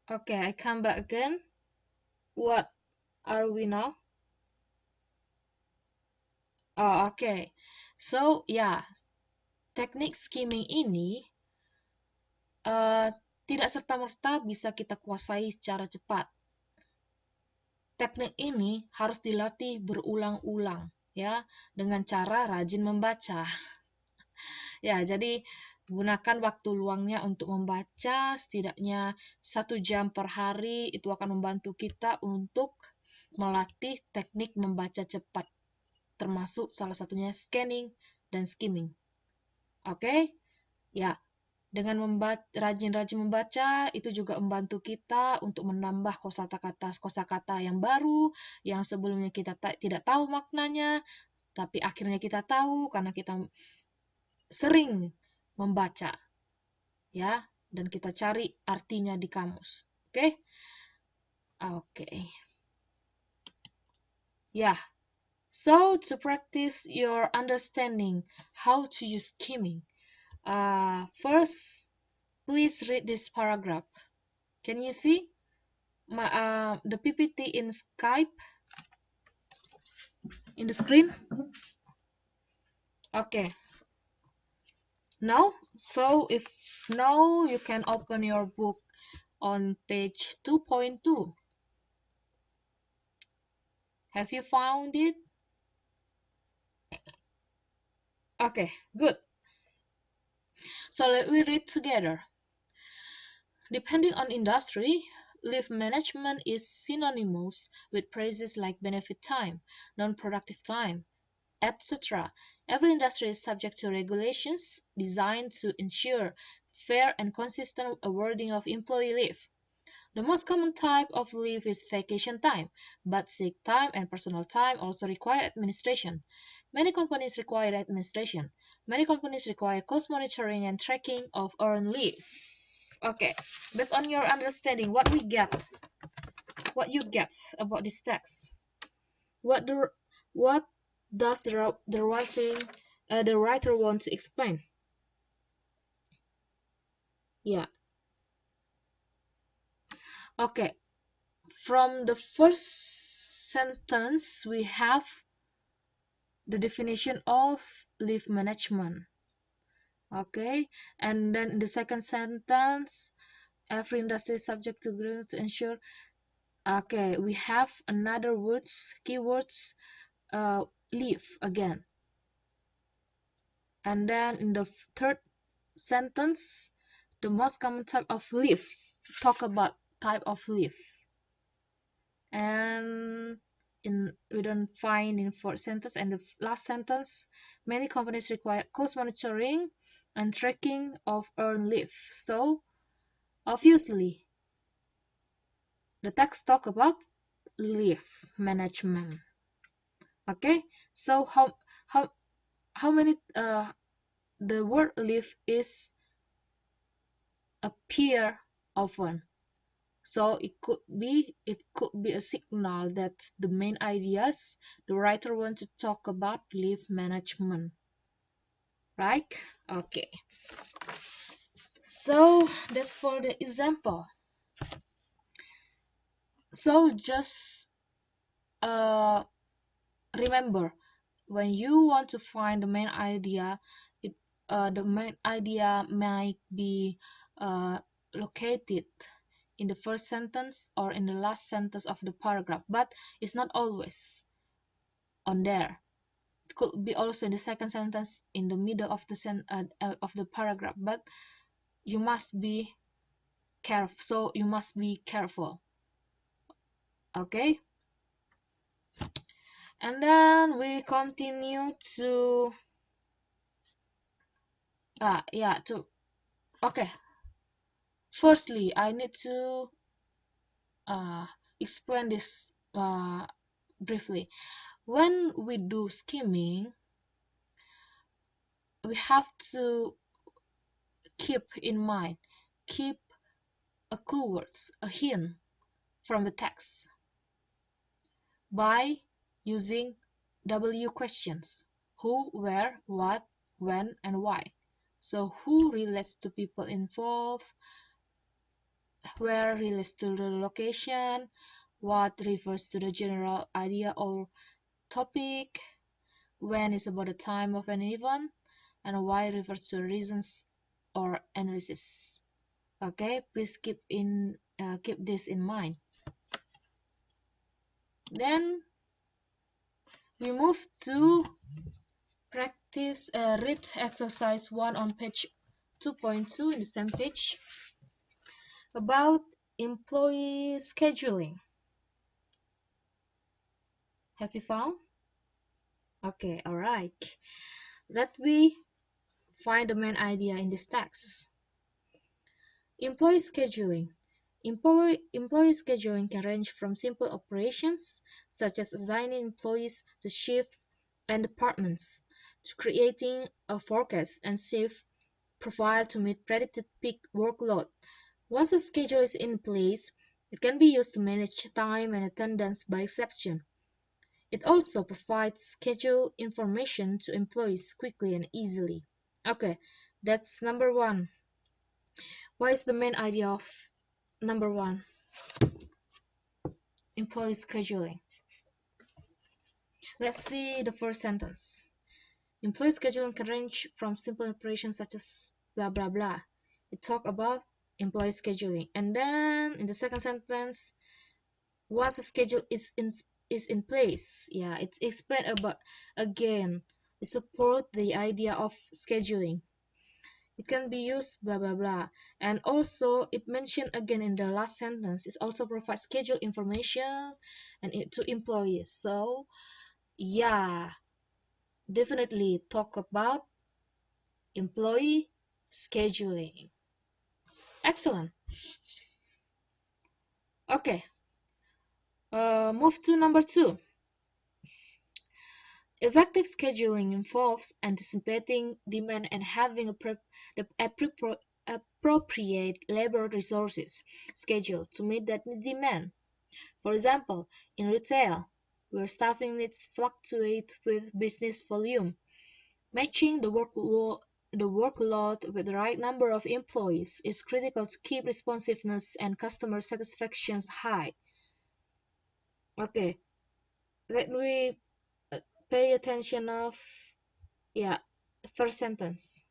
Okay, I come back again. What are we now? Oh, okay. So, ya, teknik skimming ini uh, tidak serta-merta bisa kita kuasai secara cepat. Teknik ini harus dilatih berulang-ulang, ya, dengan cara rajin membaca. Ya, jadi gunakan waktu luangnya untuk membaca setidaknya 1 jam per hari. Itu akan membantu kita untuk melatih teknik membaca cepat, termasuk salah satunya scanning dan skimming. Oke? Ya, dengan rajin-rajin membaca, itu juga membantu kita untuk menambah kosakata yang baru, yang sebelumnya kita tidak tahu maknanya, tapi akhirnya kita tahu karena kita sering membaca, ya, dan kita cari artinya di kamus. Oke? Oke. Ya. So, to practice your understanding how to use skimming, first, please read this paragraph. Can you see the PPT in Skype in the screen? Okay. Now, so if now you can open your book on page 2.2. Have you found it? Okay, good. So let me read together. Depending on industry, leave management is synonymous with phrases like benefit time, non-productive time, etc. Every industry is subject to regulations designed to ensure fair and consistent awarding of employee leave. The most common type of leave is vacation time, but sick time and personal time also require administration. Many companies require administration. Many companies require close monitoring and tracking of earned leave. Okay, based on your understanding, what you get about this text? What does the writer want to explain? Yeah. Okay. From the first sentence, we have the definition of leave management. Okay, and then in the second sentence, every industry is subject to agreements to ensure. Okay, we have another keywords, leave again. And then in the third sentence, the most common type of leave. Talk about type of leave. And we don't find in fourth sentence and the last sentence, many companies require close monitoring and tracking of earned leave. So obviously the text talk about leave management. Okay, so how many the word leave is appear often. So it could be a signal that the main ideas the writer wants to talk about leave management, right? Okay. So that's for the example. So just remember, when you want to find the main idea, the main idea might be located in the first sentence or in the last sentence of the paragraph, but it's not always on there. It could be also in the second sentence, in the middle of the paragraph, but you must be careful. So you must be careful. Okay, and then we continue to okay. Firstly, I need to explain this briefly. When we do skimming, we have to keep in mind, keep a clue words, a hint from the text by using W questions: who, where, what, when, and why. So who relates to people involved, Where relates to the location, what refers to the general idea or topic, when is about the time of an event, and why refers to reasons or analysis. Okay, please keep this in mind. Then we move to practice read exercise 1 on page 2.2 in the same page about employee scheduling. Have you found? Okay, all right. Let me find the main idea in this text. Employee scheduling. Employee scheduling can range from simple operations, such as assigning employees to shifts and departments, to creating a forecast and shift profile to meet predicted peak workload. Once a schedule is in place, it can be used to manage time and attendance by exception. It also provides schedule information to employees quickly and easily. Okay, that's number one. What is the main idea of number one? Employee scheduling. Let's see the first sentence. Employee scheduling can range from simple operations such as blah blah blah. It talks about employee scheduling. And then in the second sentence, once a schedule is in place, yeah, it's explained about again. It support the idea of scheduling. It can be used blah blah blah, and also it mentioned again in the last sentence. It also provides schedule information and to employees. So yeah, definitely talk about employee scheduling. Excellent. Okay, move to number 2. Effective scheduling involves anticipating demand and having the appropriate labor resources scheduled to meet that demand. For example, in retail, where staffing needs fluctuate with business volume, matching the workload with the right number of employees is critical to keep responsiveness and customer satisfaction high. Okay, let me pay attention of first sentence.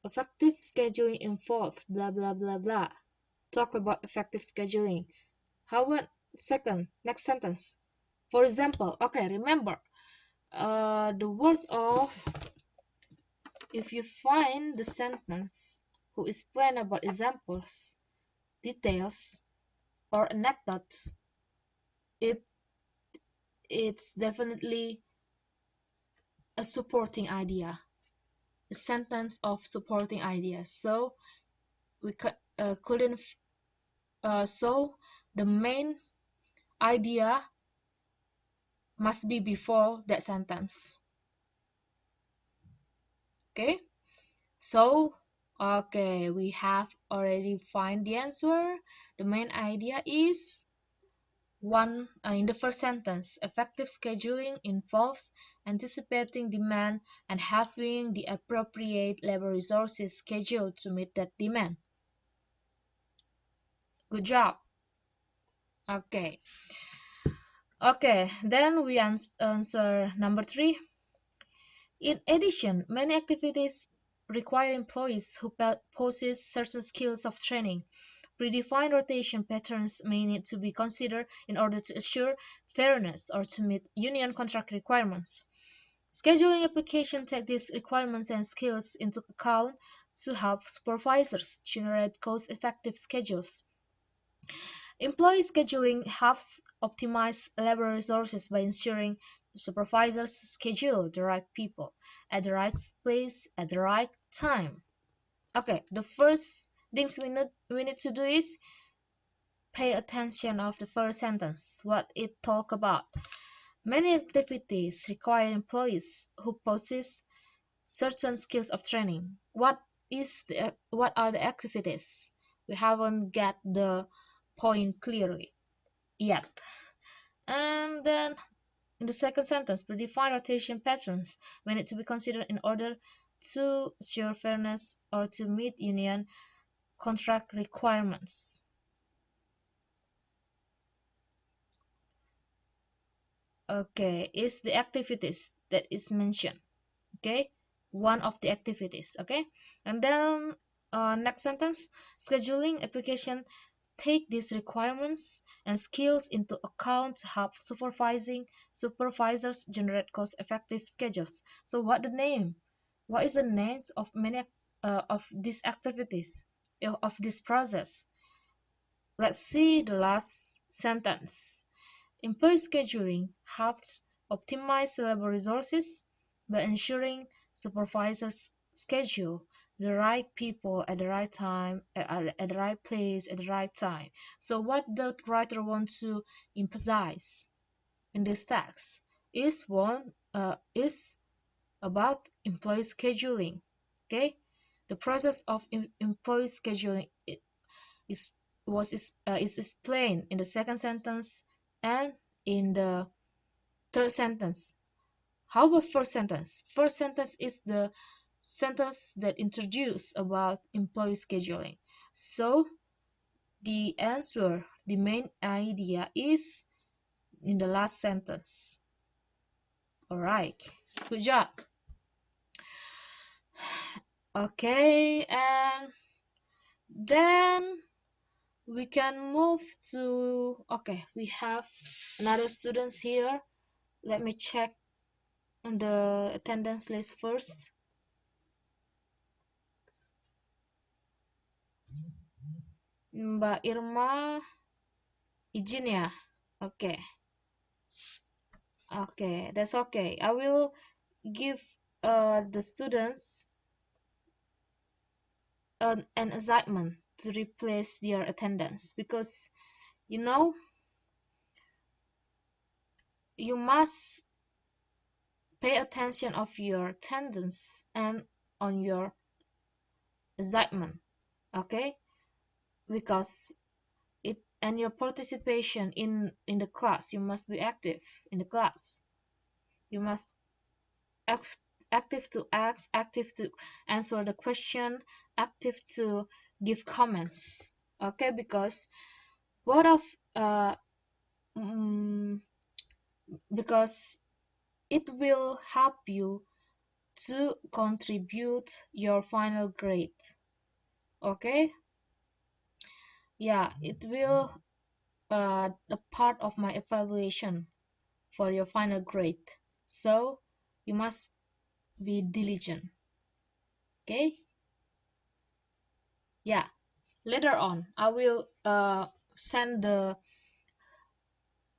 Effective scheduling involves blah blah blah blah. Talk about effective scheduling. How about next sentence? For example, okay, remember the words of, if you find the sentence who explain about examples, details, or anecdotes, it's definitely a supporting idea, a sentence of supporting ideas. So we couldn't. So the main idea must be before that sentence. Okay. So okay, we have already find the answer. The main idea is one in the first sentence. Effective scheduling involves anticipating demand and having the appropriate labor resources scheduled to meet that demand. Good job. Okay. Okay, then we answer number 3. In addition, many activities require employees who possess certain skills of training. Predefined rotation patterns may need to be considered in order to assure fairness or to meet union contract requirements. Scheduling applications take these requirements and skills into account to help supervisors generate cost-effective schedules. Employee scheduling helps optimize labor resources by ensuring supervisors schedule the right people at the right place at the right time. Okay, the first things we need to do is pay attention of the first sentence, what it talk about. Many activities require employees who possess certain skills of training. What are the activities? We haven't got the point clearly yet. And then in the second sentence, predefined rotation patterns may need to be considered in order to assure fairness or to meet union contract requirements. Okay, is the activities that is mentioned. Okay, one of the activities. Okay, and then next sentence, scheduling application take these requirements and skills into account to help supervisors generate cost-effective schedules. So what is the name of many of these activities, of this process? Let's see the last sentence. Employee scheduling helps optimize labor resources by ensuring supervisors schedule the right people at the right time, at the right place, at the right time. So what the writer wants to emphasize in this text is about employee scheduling. Okay, the process of employee scheduling is is explained in the second sentence and in the third sentence. How about first sentence? First sentence is the sentence that introduces about employee scheduling. So the answer, the main idea is in the last sentence. Alright, good job. Okay, and then we can move to, okay, we have another students here. Let me check the attendance list first. Mbak Irma izin ya? Okay. Okay, that's okay. I will give the students an assignment to replace their attendance, because you know you must pay attention of your attendance and on your assignment, okay? Because it and your participation in the class, you must be active in the class. You must active to ask, active to answer the question, active to give comments. Okay, because what of because it will help you to contribute your final grade. Okay, yeah, it will a part of my evaluation for your final grade. So you must be diligent. Okay, yeah, later on I will send the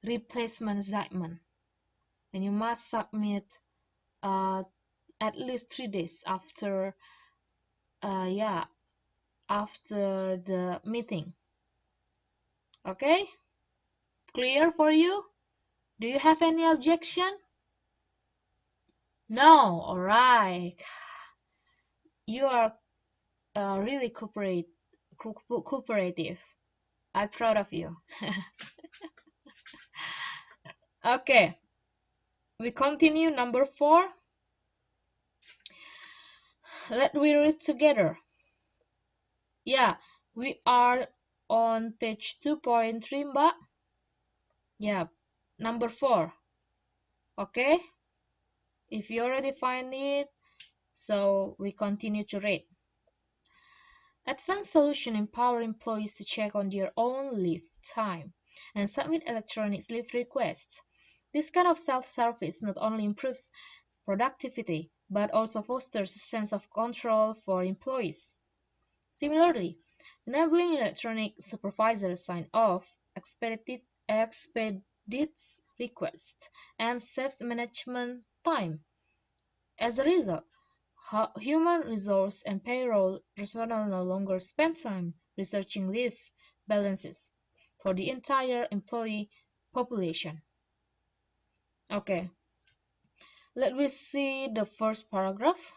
replacement assignment, and you must submit at least 3 days after after the meeting. Okay, clear for you? Do you have any objection? No. All right, you are really cooperative. I'm proud of you. Okay, we continue. Number 4. Let we read together. Yeah, we are on page 2.3, Mbak. Yeah, number 4. Okay, if you already find it, so we continue to read. Advanced solution empower employees to check on their own leave time and submit electronic leave requests. This kind of self-service not only improves productivity, but also fosters a sense of control for employees. Similarly, enabling electronic supervisor sign-off expedites requests and saves management time. As a result, human resource and payroll personnel no longer spend time researching leave balances for the entire employee population. Okay, let me see the first paragraph.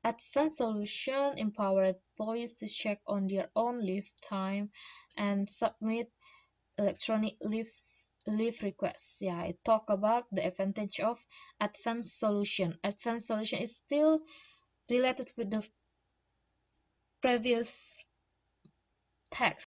Advanced solution empower employees to check on their own leave time and submit electronic leave requests. Yeah, I talk about the advantage of advanced solution. Advanced solution is still related with the previous text.